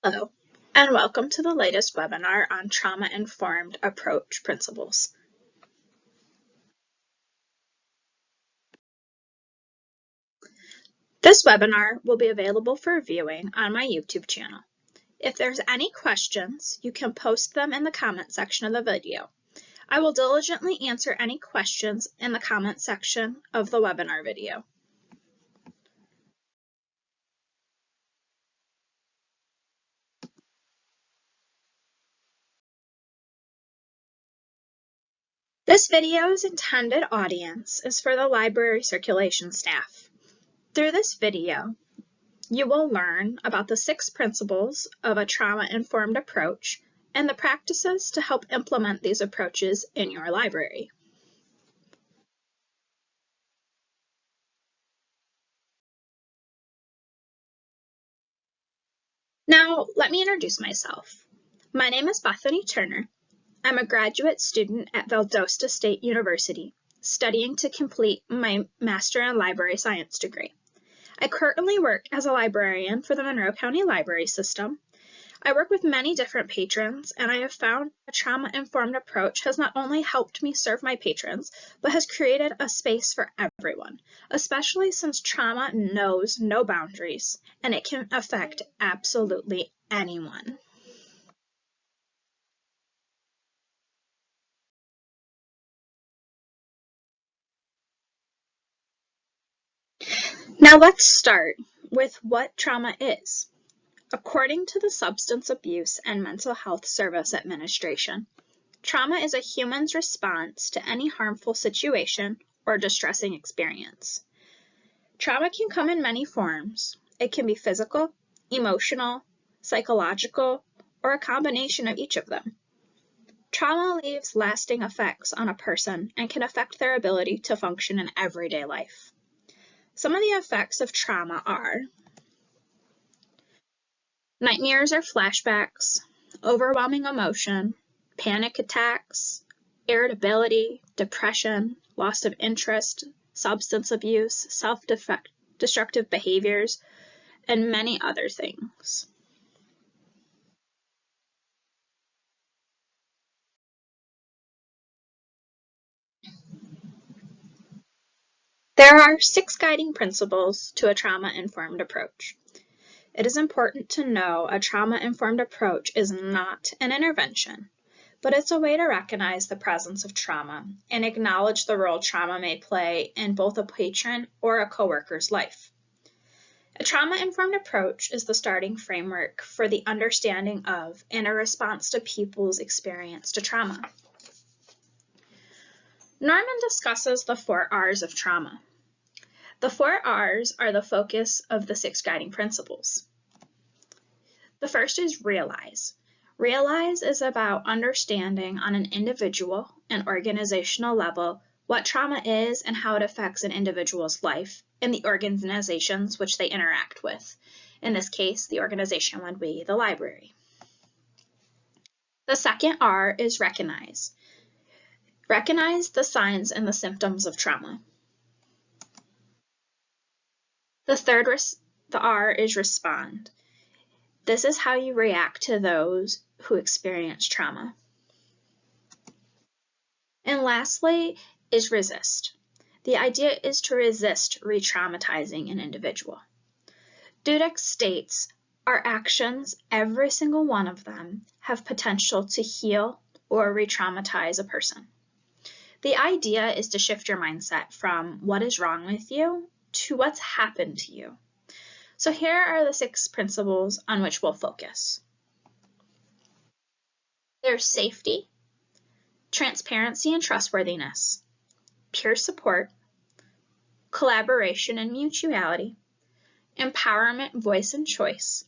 Hello, and welcome to the latest webinar on trauma-informed approach principles. This webinar will be available for viewing on my YouTube channel. If there's any questions, you can post them in the comment section of the video. I will diligently answer any questions in the comment section of the webinar video. This video's intended audience is for the library circulation staff. Through this video, you will learn about the 6 principles of a trauma-informed approach and the practices to help implement these approaches in your library. Now, let me introduce myself. My name is Bethany Turner. I'm a graduate student at Valdosta State University, studying to complete my Master in Library Science degree. I currently work as a librarian for the Monroe County Library System. I work with many different patrons, and I have found a trauma-informed approach has not only helped me serve my patrons, but has created a space for everyone, especially since trauma knows no boundaries, and it can affect absolutely anyone. Now let's start with what trauma is. According to the Substance Abuse and Mental Health Service Administration, trauma is a human's response to any harmful situation or distressing experience. Trauma can come in many forms. It can be physical, emotional, psychological, or a combination of each of them. Trauma leaves lasting effects on a person and can affect their ability to function in everyday life. Some of the effects of trauma are nightmares or flashbacks, overwhelming emotion, panic attacks, irritability, depression, loss of interest, substance abuse, self-destructive behaviors, and many other things. There are 6 guiding principles to a trauma-informed approach. It is important to know a trauma-informed approach is not an intervention, but it's a way to recognize the presence of trauma and acknowledge the role trauma may play in both a patron or a coworker's life. A trauma-informed approach is the starting framework for the understanding of and a response to people's experience to trauma. Norman discusses the 4 R's of trauma. The 4 R's are the focus of the 6 guiding principles. The first is realize. Realize is about understanding on an individual and organizational level what trauma is and how it affects an individual's life and the organizations which they interact with. In this case, the organization would be the library. The second R is recognize. Recognize the signs and the symptoms of trauma. The R is respond. This is how you react to those who experience trauma. And lastly is resist. The idea is to resist re-traumatizing an individual. Dudek states, our actions, every single one of them, have potential to heal or re-traumatize a person. The idea is to shift your mindset from what is wrong with you to what's happened to you. So here are the 6 principles on which we'll focus. There's safety, transparency and trustworthiness, peer support, collaboration and mutuality, empowerment, voice and choice,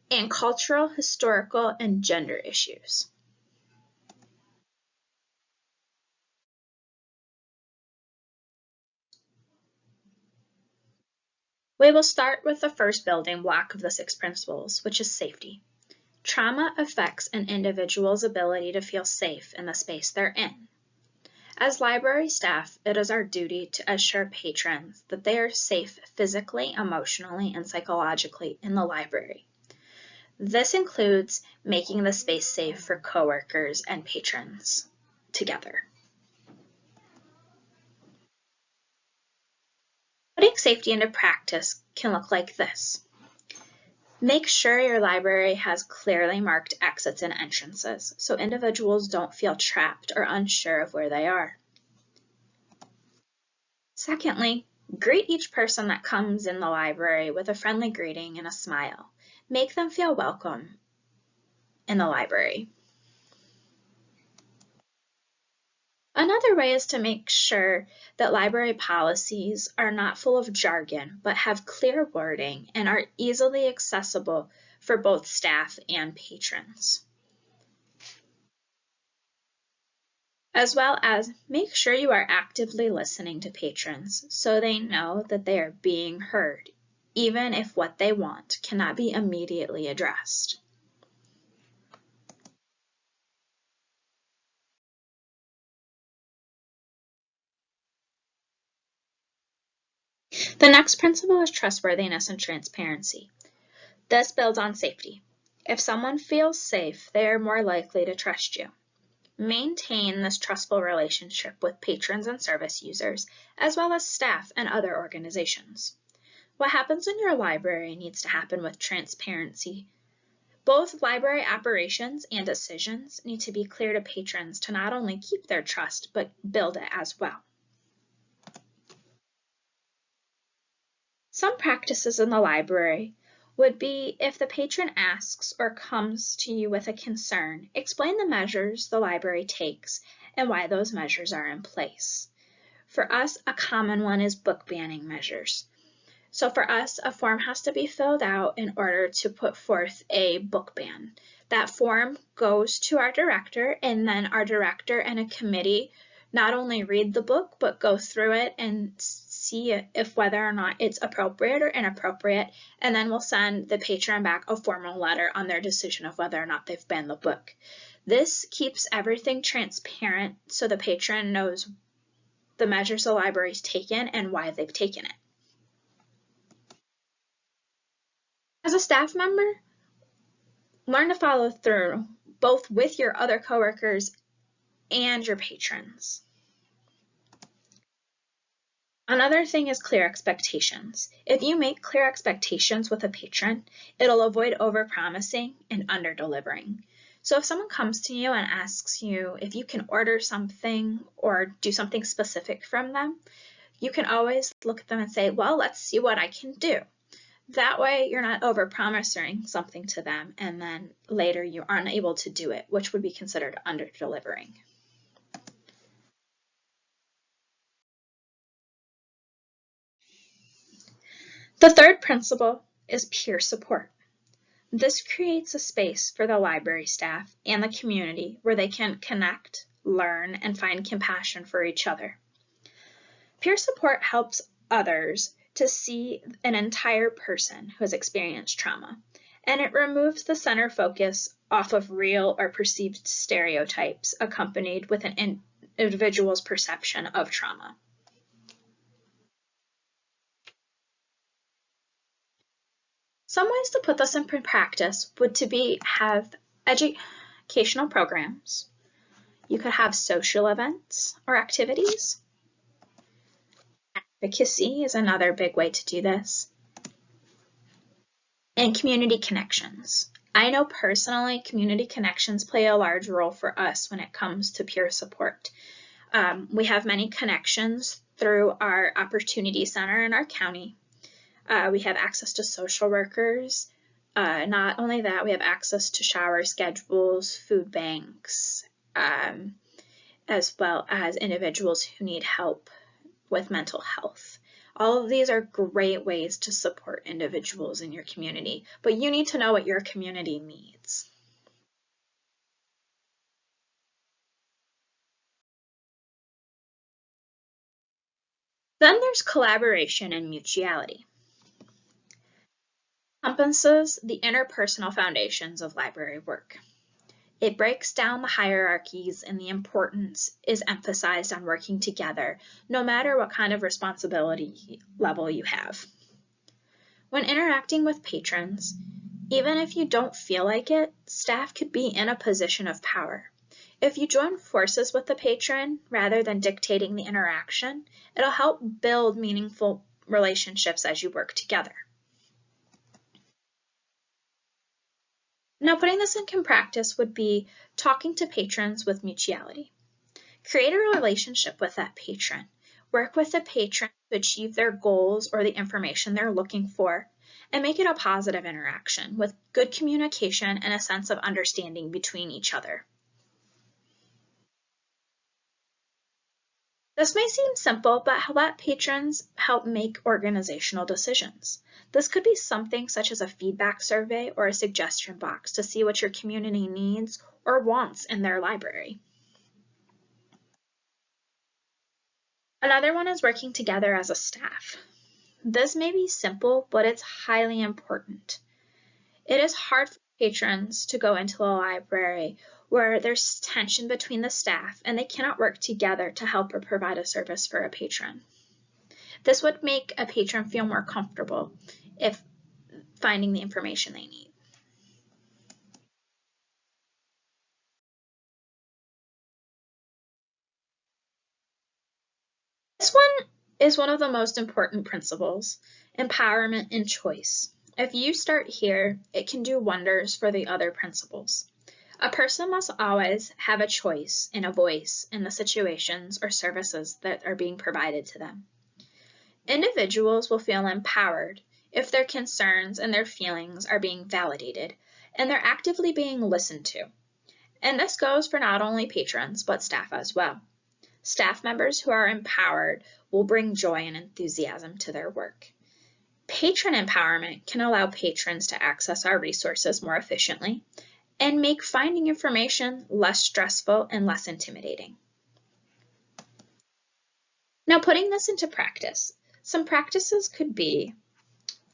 and cultural, historical, and gender issues. We will start with the first building block of the 6 principles, which is safety. Trauma affects an individual's ability to feel safe in the space they're in. As library staff, it is our duty to assure patrons that they are safe physically, emotionally, and psychologically in the library. This includes making the space safe for coworkers and patrons together. Putting safety into practice can look like this. Make sure your library has clearly marked exits and entrances so individuals don't feel trapped or unsure of where they are. Secondly, greet each person that comes in the library with a friendly greeting and a smile. Make them feel welcome in the library. Another way is to make sure that library policies are not full of jargon, but have clear wording and are easily accessible for both staff and patrons. As well as make sure you are actively listening to patrons so they know that they are being heard, even if what they want cannot be immediately addressed. The next principle is trustworthiness and transparency. This builds on safety. If someone feels safe, they are more likely to trust you. Maintain this trustful relationship with patrons and service users, as well as staff and other organizations. What happens in your library needs to happen with transparency. Both library operations and decisions need to be clear to patrons to not only keep their trust, but build it as well. Some practices in the library would be if the patron asks or comes to you with a concern, explain the measures the library takes and why those measures are in place. For us, a common one is book banning measures. So for us, a form has to be filled out in order to put forth a book ban. That form goes to our director, and then our director and a committee not only read the book, but go through it and see if whether or not it's appropriate or inappropriate, and then we'll send the patron back a formal letter on their decision of whether or not they've banned the book. This keeps everything transparent so the patron knows the measures the library's taken and why they've taken it. As a staff member, learn to follow through both with your other coworkers and your patrons. Another thing is clear expectations. If you make clear expectations with a patron, it'll avoid overpromising and under-delivering. So if someone comes to you and asks you if you can order something or do something specific from them, you can always look at them and say, well, let's see what I can do. That way you're not overpromising something to them and then later you aren't able to do it, which would be considered under-delivering. The third principle is peer support. This creates a space for the library staff and the community where they can connect, learn, and find compassion for each other. Peer support helps others to see an entire person who has experienced trauma, and it removes the center focus off of real or perceived stereotypes accompanied with an individual's perception of trauma. Some ways to put this in practice would to be have educational programs. You could have social events or activities. Advocacy is another big way to do this. And community connections. I know personally community connections play a large role for us when it comes to peer support. We have many connections through our Opportunity Center in our county. We have access to social workers. Not only that, we have access to shower schedules, food banks, as well as individuals who need help with mental health. All of these are great ways to support individuals in your community, but you need to know what your community needs. Then there's collaboration and mutuality. Encompasses the interpersonal foundations of library work. It breaks down the hierarchies and the importance is emphasized on working together, no matter what kind of responsibility level you have. When interacting with patrons, Even if you don't feel like it, staff could be in a position of power. If you join forces with the patron rather than dictating the interaction, it'll help build meaningful relationships as you work together. Now, putting this into practice would be talking to patrons with mutuality. Create a relationship with that patron. Work with the patron to achieve their goals or the information they're looking for, and make it a positive interaction with good communication and a sense of understanding between each other. This may seem simple, but let patrons help make organizational decisions. This could be something such as a feedback survey or a suggestion box to see what your community needs or wants in their library. Another one is working together as a staff. This may be simple, but it's highly important. It is hard for patrons to go into a library where there's tension between the staff and they cannot work together to help or provide a service for a patron. This would make a patron feel more comfortable if finding the information they need. This one is one of the most important principles, empowerment and choice. If you start here, it can do wonders for the other principles. A person must always have a choice and a voice in the situations or services that are being provided to them. Individuals will feel empowered if their concerns and their feelings are being validated and they're actively being listened to. And this goes for not only patrons, but staff as well. Staff members who are empowered will bring joy and enthusiasm to their work. Patron empowerment can allow patrons to access our resources more efficiently and make finding information less stressful and less intimidating. Now, putting this into practice, some practices could be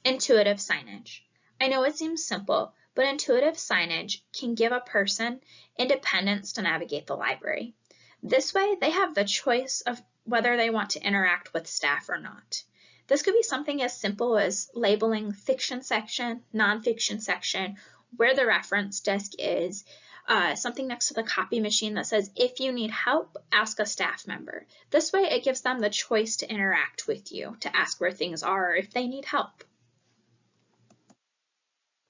intuitive signage. I know it seems simple, but intuitive signage can give a person independence to navigate the library. This way, they have the choice of whether they want to interact with staff or not. This could be something as simple as labeling fiction section, nonfiction section, where the reference desk is, something next to the copy machine that says, if you need help, ask a staff member. This way, it gives them the choice to interact with you, to ask where things are or if they need help.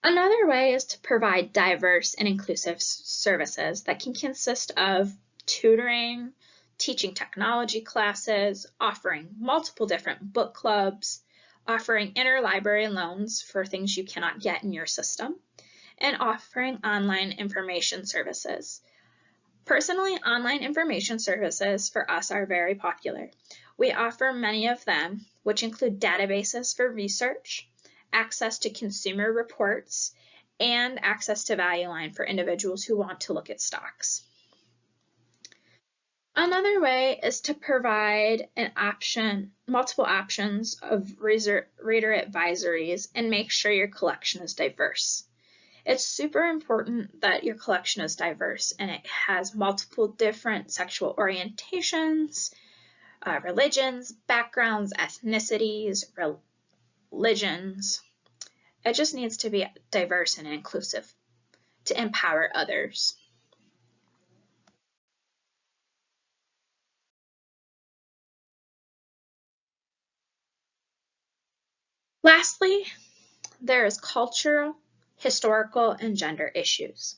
Another way is to provide diverse and inclusive services that can consist of tutoring, teaching technology classes, offering multiple different book clubs, offering interlibrary loans for things you cannot get in your system, and offering online information services. Personally, online information services for us are very popular. We offer many of them, which include databases for research, access to consumer reports, and access to Value Line for individuals who want to look at stocks. Another way is to provide multiple options of reader advisories and make sure your collection is diverse. It's super important that your collection is diverse and it has multiple different sexual orientations, religions, backgrounds, ethnicities, religions. It just needs to be diverse and inclusive to empower others. Lastly, there is cultural, historical, and gender issues.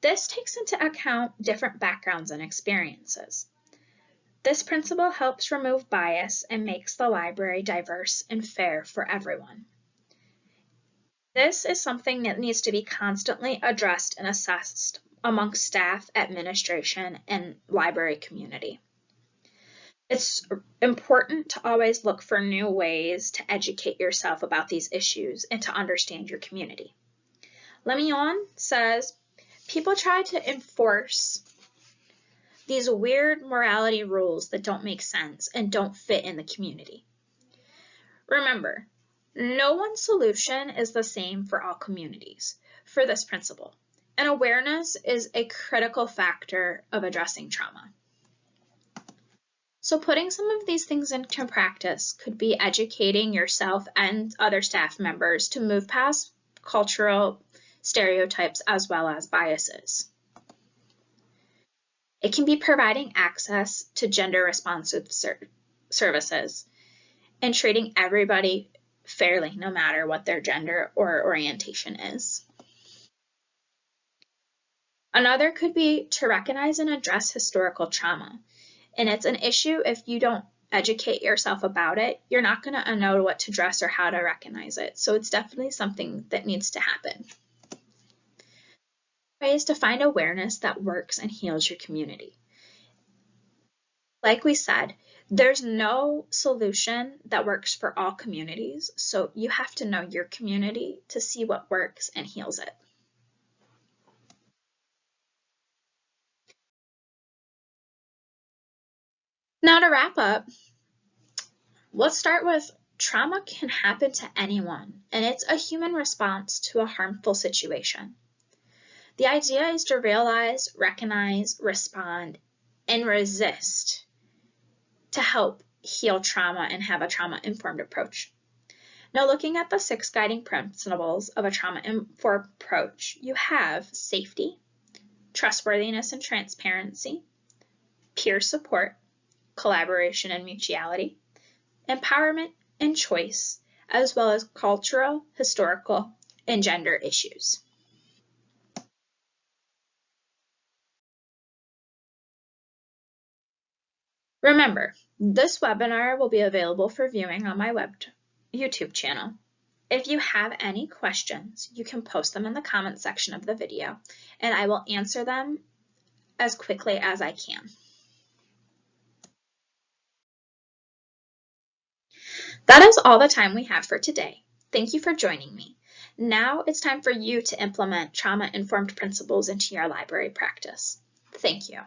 This takes into account different backgrounds and experiences. This principle helps remove bias and makes the library diverse and fair for everyone. This is something that needs to be constantly addressed and assessed amongst staff, administration, and library community. It's important to always look for new ways to educate yourself about these issues and to understand your community. Lemeon says, people try to enforce these weird morality rules that don't make sense and don't fit in the community. Remember, no one solution is the same for all communities for this principle, and awareness is a critical factor of addressing trauma. So putting some of these things into practice could be educating yourself and other staff members to move past cultural stereotypes as well as biases. It can be providing access to gender-responsive services and treating everybody fairly, no matter what their gender or orientation is. Another could be to recognize and address historical trauma. And it's an issue if you don't educate yourself about it, you're not going to know what to address or how to recognize it. So it's definitely something that needs to happen. Ways to find awareness that works and heals your community. Like we said, there's no solution that works for all communities, so you have to know your community to see what works and heals it. Now to wrap up, let's start with trauma can happen to anyone, and it's a human response to a harmful situation. The idea is to realize, recognize, respond, and resist to help heal trauma and have a trauma-informed approach. Now, looking at the 6 guiding principles of a trauma-informed approach, you have safety, trustworthiness and transparency, peer support, collaboration and mutuality, empowerment and choice, as well as cultural, historical, and gender issues. Remember, this webinar will be available for viewing on my YouTube channel. If you have any questions, you can post them in the comment section of the video, and I will answer them as quickly as I can. That is all the time we have for today. Thank you for joining me. Now it's time for you to implement trauma-informed principles into your library practice. Thank you.